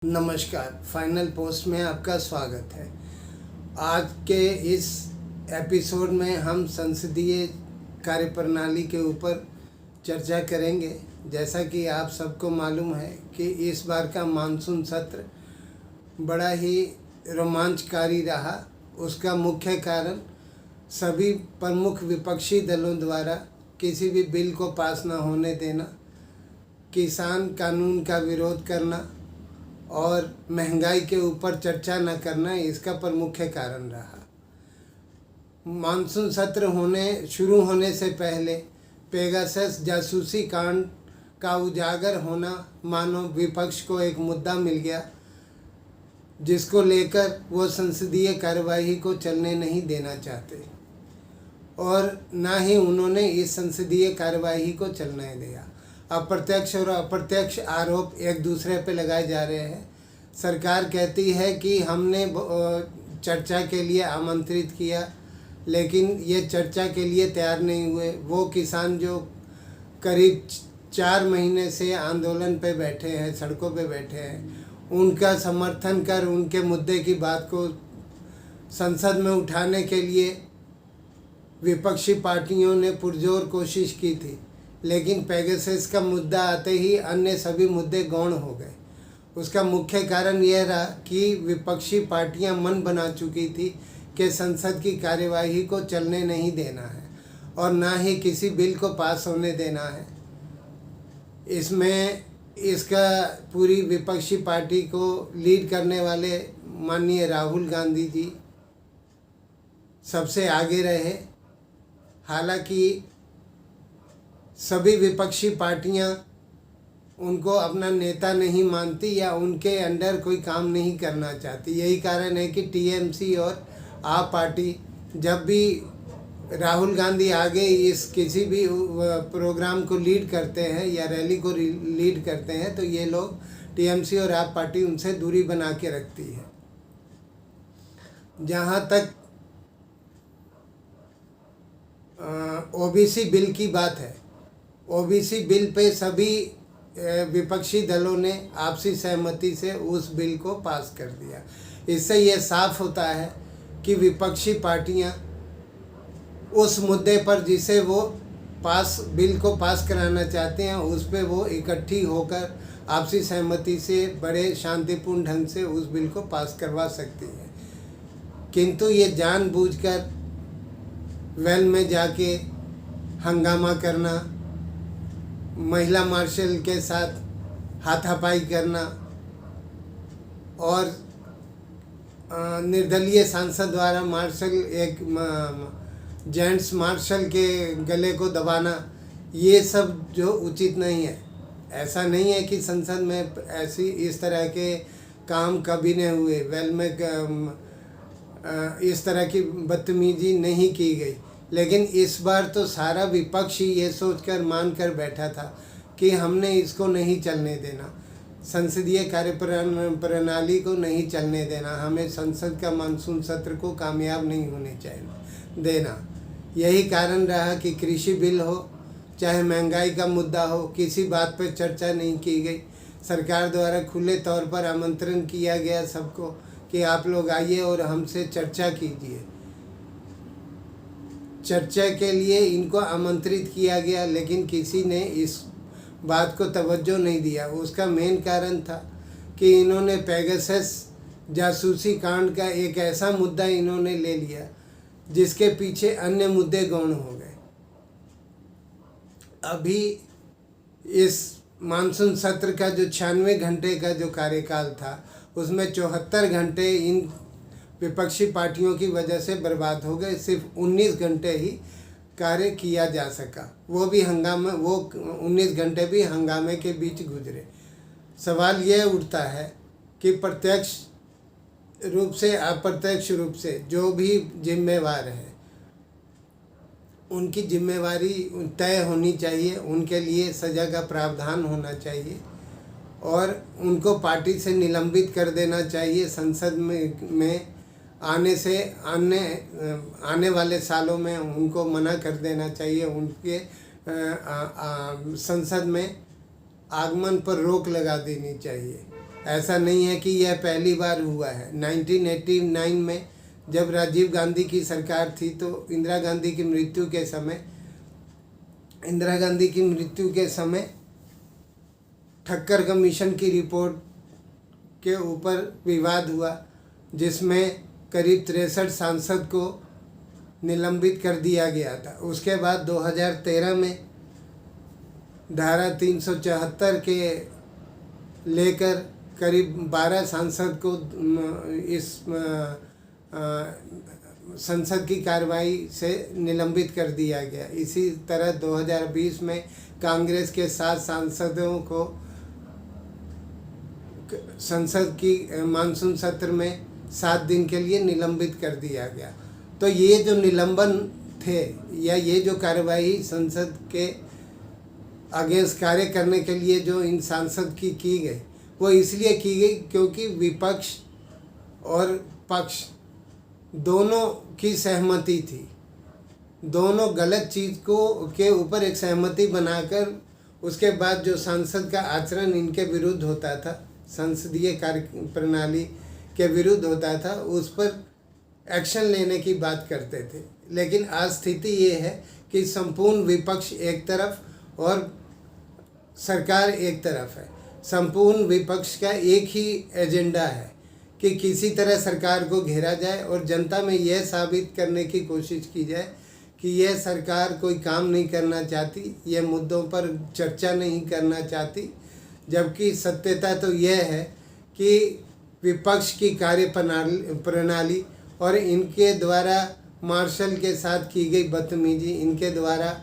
नमस्कार, final post में आपका स्वागत है। आज के इस एपिसोड में हम संसदीय कार्यप्रणाली के ऊपर चर्चा करेंगे। जैसा कि आप सबको मालूम है कि इस बार का मानसून सत्र बड़ा ही रोमांचकारी रहा। उसका मुख्य कारण सभी प्रमुख विपक्षी दलों द्वारा किसी भी बिल को पास न होने देना, किसान कानून का विरोध करना और महंगाई के ऊपर चर्चा न करना इसका प्रमुख कारण रहा। मानसून सत्र शुरू होने से पहले पेगासस जासूसी कांड का उजागर होना मानो विपक्ष को एक मुद्दा मिल गया, जिसको लेकर वो संसदीय कार्यवाही को चलने नहीं देना चाहते और ना ही उन्होंने इस संसदीय कार्यवाही को चलने दिया। अप्रत्यक्ष और अप्रत्यक्ष आरोप एक दूसरे पे लगाए जा रहे हैं। सरकार कहती है कि हमने चर्चा के लिए आमंत्रित किया, लेकिन ये चर्चा के लिए तैयार नहीं हुए। वो किसान जो करीब 4 महीने से आंदोलन पे बैठे हैं, सड़कों पे बैठे हैं, उनका समर्थन कर उनके मुद्दे की बात को संसद में उठाने के लिए विपक्षी पार्टियों ने पुरजोर कोशिश की थी, लेकिन पेगासस का मुद्दा आते ही अन्य सभी मुद्दे गौण हो गए। उसका मुख्य कारण यह रहा कि विपक्षी पार्टियां मन बना चुकी थी कि संसद की कार्यवाही को चलने नहीं देना है और ना ही किसी बिल को पास होने देना है। इसमें इसका पूरी विपक्षी पार्टी को लीड करने वाले माननीय राहुल गांधी जी सबसे आगे रहे। हालांकि सभी विपक्षी पार्टियां उनको अपना नेता नहीं मानती या उनके अंडर कोई काम नहीं करना चाहती। यही कारण है कि टीएमसी और आप पार्टी जब भी राहुल गांधी आगे इस किसी भी प्रोग्राम को लीड करते हैं या रैली को लीड करते हैं, तो ये लोग टीएमसी और आप पार्टी उनसे दूरी बना के रखती है। जहाँ तक ओबीसी बिल की बात है, ओबीसी बिल पे सभी विपक्षी दलों ने आपसी सहमति से उस बिल को पास कर दिया। इससे यह साफ होता है कि विपक्षी पार्टियां उस मुद्दे पर जिसे वो बिल को पास कराना चाहते हैं, उस पे वो इकट्ठी होकर आपसी सहमति से बड़े शांतिपूर्ण ढंग से उस बिल को पास करवा सकती है। किंतु ये जानबूझकर वेल में जाके हंगामा करना, महिला मार्शल के साथ हाथापाई करना और निर्दलीय सांसद द्वारा एक जेंट्स मार्शल के गले को दबाना, ये सब जो उचित नहीं है। ऐसा नहीं है कि संसद में इस तरह के काम कभी नहीं हुए, वेल में इस तरह की बदतमीजी नहीं की गई। लेकिन इस बार तो सारा विपक्ष ही ये सोचकर मान कर बैठा था कि हमने इसको नहीं चलने देना, संसदीय कार्यप्रणाली को नहीं चलने देना, हमें संसद का मानसून सत्र को कामयाब नहीं होने चाहिए देना। यही कारण रहा कि कृषि बिल हो चाहे महंगाई का मुद्दा हो, किसी बात पर चर्चा नहीं की गई। सरकार द्वारा खुले तौर पर आमंत्रण किया गया सबको कि आप लोग आइए और हमसे चर्चा कीजिए। चर्चा के लिए इनको आमंत्रित किया गया, लेकिन किसी ने इस बात को तवज्जो नहीं दिया। उसका मेन कारण था कि इन्होंने पेगासस जासूसी कांड का एक ऐसा मुद्दा इन्होंने ले लिया जिसके पीछे अन्य मुद्दे गौण हो गए। अभी इस मानसून सत्र का जो 96 घंटे का जो कार्यकाल था, उसमें 74 घंटे इन विपक्षी पार्टियों की वजह से बर्बाद हो गए। सिर्फ 19 घंटे ही कार्य किया जा सका, वो 19 घंटे भी हंगामे के बीच गुजरे। सवाल यह उठता है कि प्रत्यक्ष रूप से अप्रत्यक्ष रूप से जो भी जिम्मेवार है, उनकी जिम्मेवारी तय होनी चाहिए, उनके लिए सजा का प्रावधान होना चाहिए और उनको पार्टी से निलंबित कर देना चाहिए। संसद में आने वाले सालों में उनको मना कर देना चाहिए। उनके संसद में आगमन पर रोक लगा देनी चाहिए। ऐसा नहीं है कि यह पहली बार हुआ है। 1989 में जब राजीव गांधी की सरकार थी तो इंदिरा गांधी की मृत्यु के समय ठक्कर कमीशन की रिपोर्ट के ऊपर विवाद हुआ, जिसमें करीब 63 सांसद को निलंबित कर दिया गया था। उसके बाद 2013 में धारा 374 के लेकर करीब 12 सांसद को इस संसद की कार्रवाई से निलंबित कर दिया गया। इसी तरह 2020 में कांग्रेस के 7 सांसदों को संसद की मानसून सत्र में 7 दिन के लिए निलंबित कर दिया गया। तो ये जो निलंबन थे या ये जो कार्रवाई संसद के अगेंस्ट कार्य करने के लिए जो इन सांसद की गई, वो इसलिए की गई क्योंकि विपक्ष और पक्ष दोनों की सहमति थी। दोनों गलत चीज़ के ऊपर एक सहमति बनाकर उसके बाद जो सांसद का आचरण इनके विरुद्ध होता था, संसदीय कार्य प्रणाली के विरुद्ध होता था, उस पर एक्शन लेने की बात करते थे। लेकिन आज स्थिति ये है कि संपूर्ण विपक्ष एक तरफ और सरकार एक तरफ है। संपूर्ण विपक्ष का एक ही एजेंडा है कि किसी तरह सरकार को घेरा जाए और जनता में यह साबित करने की कोशिश की जाए कि यह सरकार कोई काम नहीं करना चाहती, यह मुद्दों पर चर्चा नहीं करना चाहती। जबकि सत्यता तो यह है कि विपक्ष की कार्य प्रणाली और इनके द्वारा मार्शल के साथ की गई बदतमीजी, इनके द्वारा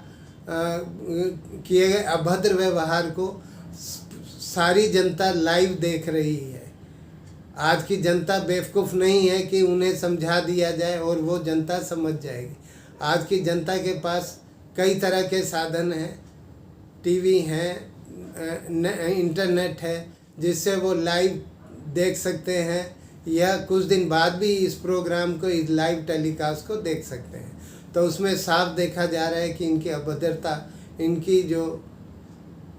किए गए अभद्र व्यवहार को सारी जनता लाइव देख रही है। आज की जनता बेवकूफ़ नहीं है कि उन्हें समझा दिया जाए और वो जनता समझ जाएगी। आज की जनता के पास कई तरह के साधन हैं, टीवी हैं, इंटरनेट है, जिससे वो लाइव देख सकते हैं या कुछ दिन बाद भी इस प्रोग्राम को, इस लाइव टेलीकास्ट को देख सकते हैं। तो उसमें साफ देखा जा रहा है कि इनकी अभद्रता, इनकी जो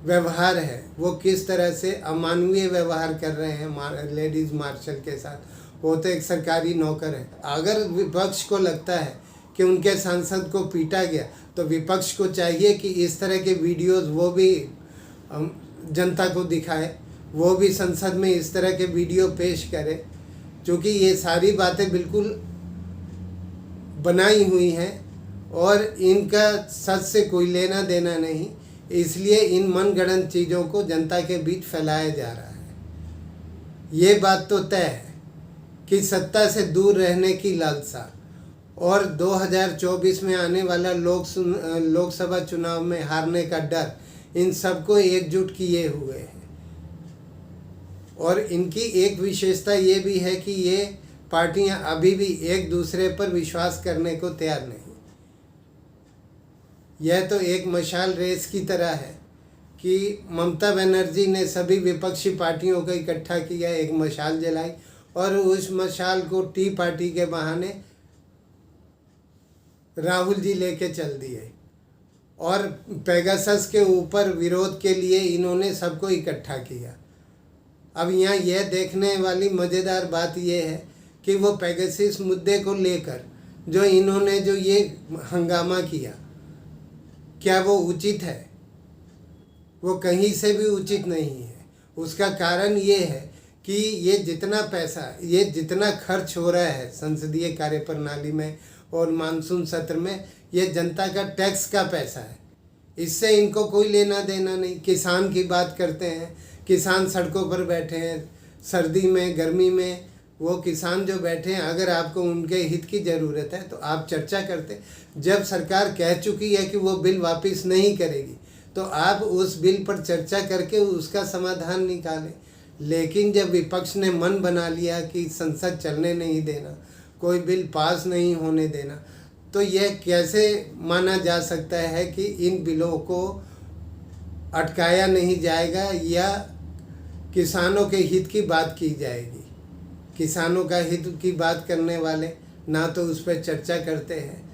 व्यवहार है वो किस तरह से अमानवीय व्यवहार कर रहे हैं लेडीज़ मार्शल के साथ। वो तो एक सरकारी नौकर है। अगर विपक्ष को लगता है कि उनके सांसद को पीटा गया तो विपक्ष को चाहिए कि इस तरह के वीडियोस वो भी जनता को दिखाए, वो भी संसद में इस तरह के वीडियो पेश करे, क्योंकि ये सारी बातें बिल्कुल बनाई हुई हैं और इनका सच से कोई लेना देना नहीं। इसलिए इन मनगढ़ंत चीज़ों को जनता के बीच फैलाया जा रहा है। ये बात तो तय है कि सत्ता से दूर रहने की लालसा और 2024 में आने वाला लोकसभा चुनाव में हारने का डर, इन सबको एकजुट किए हुए हैं। और इनकी एक विशेषता ये भी है कि ये पार्टियां अभी भी एक दूसरे पर विश्वास करने को तैयार नहीं। यह तो एक मशाल रेस की तरह है कि ममता बनर्जी ने सभी विपक्षी पार्टियों को इकट्ठा किया, एक मशाल जलाई और उस मशाल को टी पार्टी के बहाने राहुल जी लेके चल दिए और पेगासस के ऊपर विरोध के लिए इन्होंने सबको इकट्ठा किया। अब यहाँ यह देखने वाली मज़ेदार बात यह है कि वो पेगासस मुद्दे को लेकर जो इन्होंने जो ये हंगामा किया, क्या वो उचित है? वो कहीं से भी उचित नहीं है। उसका कारण ये है कि ये जितना पैसा, ये जितना खर्च हो रहा है संसदीय कार्य प्रणाली में और मानसून सत्र में, ये जनता का टैक्स का पैसा है। इससे इनको कोई लेना देना नहीं। किसान की बात करते हैं, किसान सड़कों पर बैठे हैं, सर्दी में, गर्मी में, वो किसान जो बैठे हैं, अगर आपको उनके हित की ज़रूरत है तो आप चर्चा करते। जब सरकार कह चुकी है कि वो बिल वापस नहीं करेगी तो आप उस बिल पर चर्चा करके उसका समाधान निकालें। लेकिन जब विपक्ष ने मन बना लिया कि संसद चलने नहीं देना, कोई बिल पास नहीं होने देना, तो यह कैसे माना जा सकता है कि इन बिलों को अटकाया नहीं जाएगा या किसानों के हित की बात की जाएगी। किसानों का हित की बात करने वाले ना तो उस पर चर्चा करते हैं।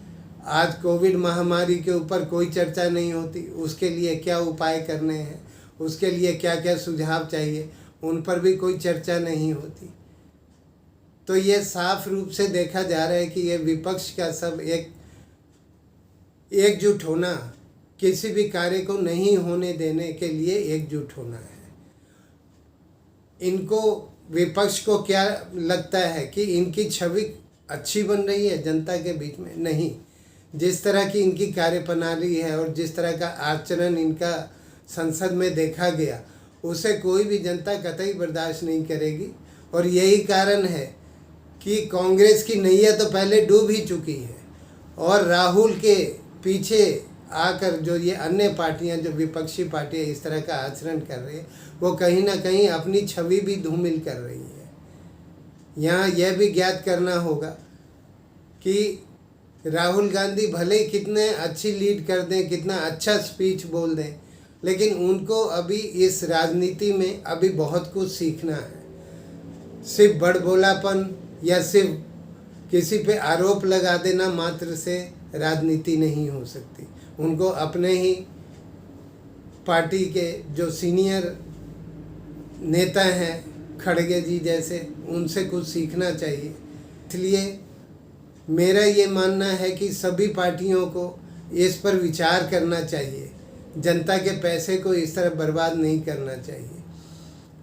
आज कोविड महामारी के ऊपर कोई चर्चा नहीं होती, उसके लिए क्या उपाय करने हैं, उसके लिए क्या क्या सुझाव चाहिए, उन पर भी कोई चर्चा नहीं होती। तो ये साफ रूप से देखा जा रहा है कि ये विपक्ष का सब एकजुट होना, किसी भी कार्य को नहीं होने देने के लिए एकजुट होना है। इनको, विपक्ष को क्या लगता है कि इनकी छवि अच्छी बन रही है जनता के बीच में? नहीं। जिस तरह की इनकी कार्यप्रणाली है और जिस तरह का आचरण इनका संसद में देखा गया, उसे कोई भी जनता कतई बर्दाश्त नहीं करेगी। और यही कारण है कि कांग्रेस की नैया तो पहले डूब ही चुकी है, और राहुल के पीछे आकर जो ये अन्य पार्टियां, जो विपक्षी पार्टियां इस तरह का आचरण कर रही है, वो कहीं ना कहीं अपनी छवि भी धूमिल कर रही है। यहाँ यह भी ज्ञात करना होगा कि राहुल गांधी भले ही कितने अच्छी लीड कर दें, कितना अच्छा स्पीच बोल दें, लेकिन उनको अभी इस राजनीति में अभी बहुत कुछ सीखना है। सिर्फ बड़बोलापन या सिर्फ किसी पे आरोप लगा देना मात्र से राजनीति नहीं हो सकती। उनको अपने ही पार्टी के जो सीनियर नेता हैं, खड़गे जी जैसे, उनसे कुछ सीखना चाहिए। इसलिए मेरा ये मानना है कि सभी पार्टियों को इस पर विचार करना चाहिए। जनता के पैसे को इस तरह बर्बाद नहीं करना चाहिए।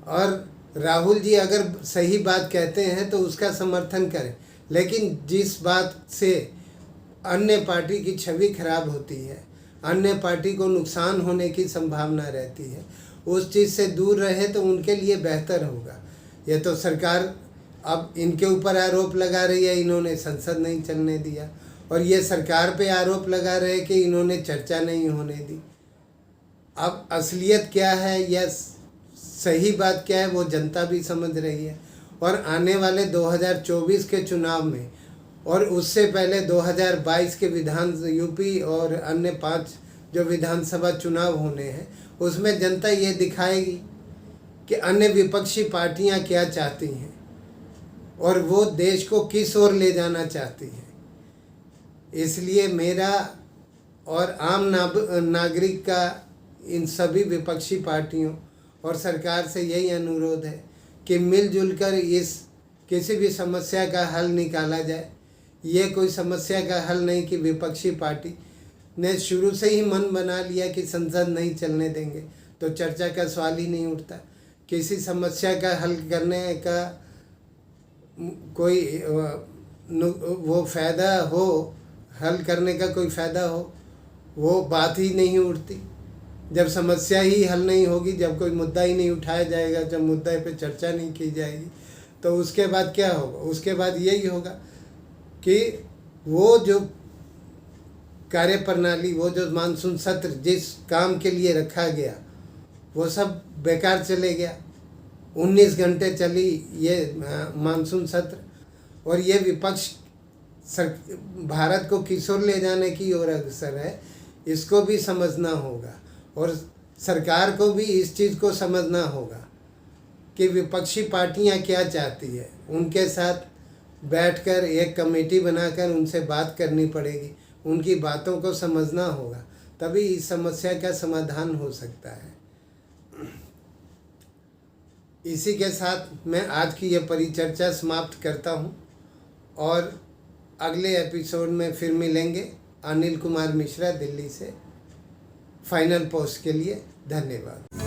और राहुल जी अगर सही बात कहते हैं तो उसका समर्थन करें, लेकिन जिस बात से अन्य पार्टी की छवि खराब होती है, अन्य पार्टी को नुकसान होने की संभावना रहती है, उस चीज़ से दूर रहे तो उनके लिए बेहतर होगा। यह तो सरकार अब इनके ऊपर आरोप लगा रही है, इन्होंने संसद नहीं चलने दिया, और ये सरकार पे आरोप लगा रहे हैं कि इन्होंने चर्चा नहीं होने दी। अब असलियत क्या है या सही बात क्या है, वो जनता भी समझ रही है। और आने वाले 2024 के चुनाव में और उससे पहले 2022 के यूपी और अन्य 5 जो विधानसभा चुनाव होने हैं, उसमें जनता ये दिखाएगी कि अन्य विपक्षी पार्टियां क्या चाहती हैं और वो देश को किस ओर ले जाना चाहती हैं। इसलिए मेरा और आम नागरिक का इन सभी विपक्षी पार्टियों और सरकार से यही अनुरोध है कि मिलजुल कर इस किसी भी समस्या का हल निकाला जाए। ये कोई समस्या का हल नहीं कि विपक्षी पार्टी ने शुरू से ही मन बना लिया कि संसद नहीं चलने देंगे, तो चर्चा का सवाल ही नहीं उठता। किसी समस्या का हल करने का कोई वो फ़ायदा हो, हल करने का कोई फ़ायदा हो, वो बात ही नहीं उठती। जब समस्या ही हल नहीं होगी, जब कोई मुद्दा ही नहीं उठाया जाएगा, जब मुद्दे पे चर्चा नहीं की जाएगी, तो उसके बाद क्या होगा? उसके बाद यही होगा कि वो जो कार्यप्रणाली, वो जो मानसून सत्र जिस काम के लिए रखा गया, वो सब बेकार चले गया। 19 घंटे चली ये मानसून सत्र, और ये विपक्ष भारत को किस ओर ले जाने की ओर अग्रसर है, इसको भी समझना होगा। और सरकार को भी इस चीज़ को समझना होगा कि विपक्षी पार्टियां क्या चाहती है। उनके साथ बैठकर एक कमेटी बनाकर उनसे बात करनी पड़ेगी, उनकी बातों को समझना होगा, तभी इस समस्या का समाधान हो सकता है। इसी के साथ मैं आज की यह परिचर्चा समाप्त करता हूँ, और अगले एपिसोड में फिर मिलेंगे। अनिल कुमार मिश्रा, दिल्ली से। फाइनल पोस्ट के लिए धन्यवाद।